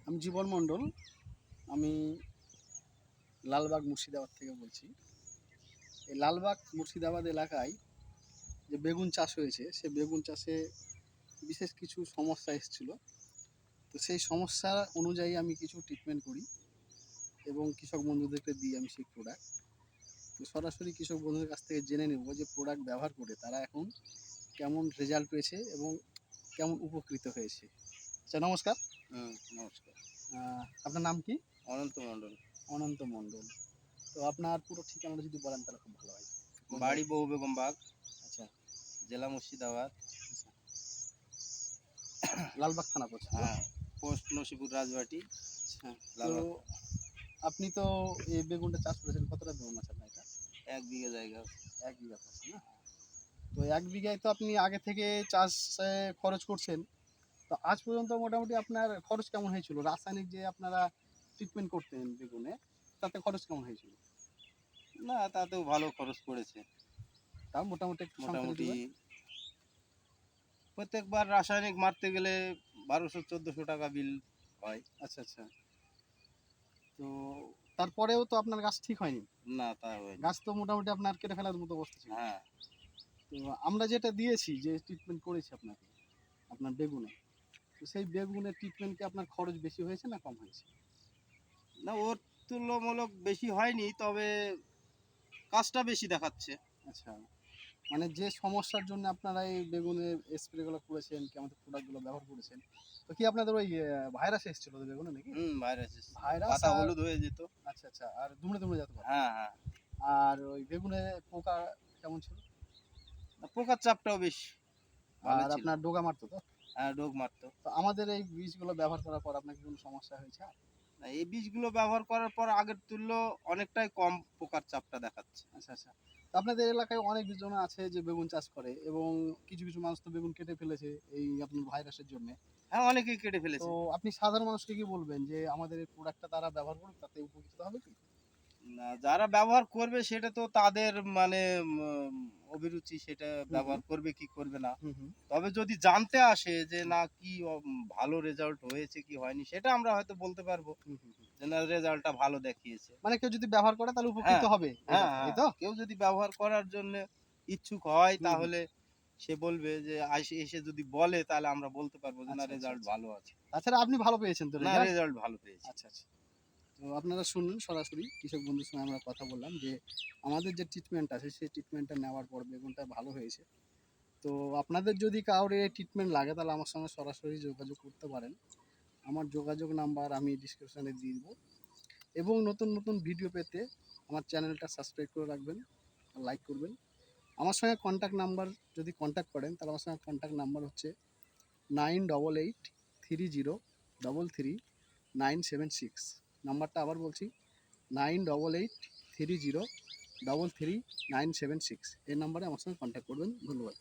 আমি জীবন মণ্ডল। আমি লালবাগ মুর্শিদাবাদ থেকে বলছি। এই লালবাগ মুর্শিদাবাদ এলাকায় যে বেগুন চাষ হয়েছে, সে বেগুন চাষে বিশেষ কিছু সমস্যা এসেছিল। তো সেই সমস্যা অনুযায়ী আমি কিছু ট্রিটমেন্ট করি এবং কৃষক বন্ধুদেরকে দিই আমি সেই প্রোডাক্ট। তো সরাসরি কৃষক বন্ধুদের কাছ থেকে জেনে নেব যে প্রোডাক্ট ব্যবহার করে তারা এখন কেমন রেজাল্ট পেয়েছে এবং কেমন উপকৃত হয়েছে। আচ্ছা, নমস্কার। নমস্কার। আপনার নাম কি? অনন্ত মণ্ডল। অনন্ত মণ্ডল। তো আপনার পুরো ঠিকানাটা যদি বলেন তাহলে খুব ভালো হয়। বাড়ি বহু বেগম বাগ, আচ্ছা। জেলা মুর্শিদাবাদ। আচ্ছা, লালবাগ থানা পড়ছে তো? হ্যাঁ, পোস্ট নসিপুর রাজবাটি। আচ্ছা। তো লালবাগ। আপনি তো এই বেগুনটা চাষ করেছেন, কতটা বেগুন আছে আপনার এটা? 1 বিঘা জায়গা। 1 বিঘা আছে না? তো 1 বিঘায় তো আপনি আগে থেকে চাষে খরচ করছেন। তো আজ পর্যন্ত মোটামুটি আপনার খরচ কেমন হয়েছিল? রাসায়নিক যে আপনারা ট্রিটমেন্ট করতেন বেগুনে, তাতে খরচ কেমন হয়েছিল? না, তাতেও ভালো খরচ পড়েছে। তাও মোটামুটি একটু সংখ্যাটা মোটামুটি দিবেন? প্রত্যেকবার রাসায়নিক মারতে গেলে 1200-1400 টাকা বিল হয়। আচ্ছা, আচ্ছা। তো তারপরেও তো আপনার গাছ ঠিক হয়নি? না, তা হয়নি। গাছ তো মোটামুটি আপনার কেটে ফেলার মতো অবস্থা ছিল। হ্যাঁ, তো আমরা যেটা দিয়েছি, যে ট্রিটমেন্ট করেছি আপনাকে, আপনার বেগুনে, তো সেই বেগুনের ট্রিটমেন্ট কি আপনার খরচ বেশি হয়েছে না কম হয়েছে? না ওর তুলনামূলক বেশি হয়নি, তবে কাজটা বেশি দেখাচ্ছে। আচ্ছা, মানে যে সমস্যার জন্য আপনারা এই বেগুনের স্প্রেগুলো করেছেন, কি আমাদের প্রোডাক্টগুলো ব্যবহার করেছেন, তো কি আপনাদের ওই ভাইরাস এসেছিল তো বেগুনে নাকি? ভাইরাস এসছে। ভাইরাস পাতা আর হলুদ হয়ে যেত। আচ্ছা, আচ্ছা, আর দুমড়ে দুমড়ে যেতে পারে। হ্যাঁ, হ্যাঁ। আর ওই বেগুনে পোকা কেমন ছিল? না, পোকার চাপটাও বেশ ভালো আর ছিল। আপনার ডোগা মারতো তো? হ্যাঁ, রোগ মারতো। তো আমাদের এই বীজগুলো ব্যবহার করার পর আপনার কি কোনো সমস্যা হয়েছে? না, এই বীজগুলো ব্যবহার করার পর আগের তুল্য অনেকটাই কম পোকার চাপটা দেখাচ্ছে। আচ্ছা, আচ্ছা। তো আপনাদের এলাকায় অনেক জন আছে যে বেগুন চাষ করে এবং কিছু, কিছু মানুষ তো বেগুন কেটে ফেলেছে এই আপনার ভাইরাসের জন্যে। হ্যাঁ, অনেকেই কেটে তো ফেলেছে। আপনি সাধারণ মানুষকে কি বলবেন যে আমাদের এই প্রোডাক্টটা তারা ব্যবহার করুক, তাতে উপকৃত হবে কি? না, যারা ব্যবহার করবে সেটা তো তাদের মানে অভিরুচি, সেটা হুম, হুম, ব্যবহার করবে কি করবে না। হুম, হুম, তবে যদি জানতে আসে যে না কি ভালো রেজাল্ট হয়েছে কি হয়নি, সেটা আমরা হয়তো বলতে পারবো হুম, হুম, হুম। যে না, রেজাল্টটা ভালো দেখিয়েছে। মানে কেউ যদি ব্যবহার করে তাহলে উপকৃত হ্যাঁ, হবে এই হ্যাঁ, কথাটাই হ্যাঁ। তো? কেউ যদি ব্যবহার করার জন্য ইচ্ছুক হয় হুম, হুম। তাহলে সে বলবে যে এসে যদি বলে তাহলে আমরা বলতে পারবো যে না, আচ্ছা, আচ্ছা, রেজাল্ট আচ্ছা। ভালো আছে। তাছাড়া আপনি ভালো পেয়েছেন তো না, রেজাল্ট? রেজাল্ট ভালো পেয়েছি। আচ্ছা, আচ্ছা। তো আপনারা শুনলেন সরাসরি কৃষক বন্ধুর সঙ্গে আমরা কথা বললাম যে আমাদের যে ট্রিটমেন্ট আছে সেই ট্রিটমেন্টটা নেওয়ার পর বেগুনটা ভালো হয়েছে। তো আপনাদের যদি কারোর এই ট্রিটমেন্ট লাগে তাহলে আমার সঙ্গে সরাসরি যোগাযোগ করতে পারেন। আমার যোগাযোগ নাম্বার আমি ডিসক্রিপশনে দিয়ে দেবো এবং নতুন, নতুন ভিডিও পেতে আমার চ্যানেলটা সাবস্ক্রাইব করে রাখবেন, লাইক করবেন। আমার সঙ্গে কন্ট্যাক্ট নাম্বার যদি কন্ট্যাক্ট করেন তাহলে আমার সঙ্গে কন্ট্যাক্ট নাম্বার হচ্ছে 9883033976। নাম্বারটা আবার বলছি, 9883033976। এই নাম্বারে আমার সঙ্গে কন্ট্যাক্ট করবেন। ধন্যবাদ।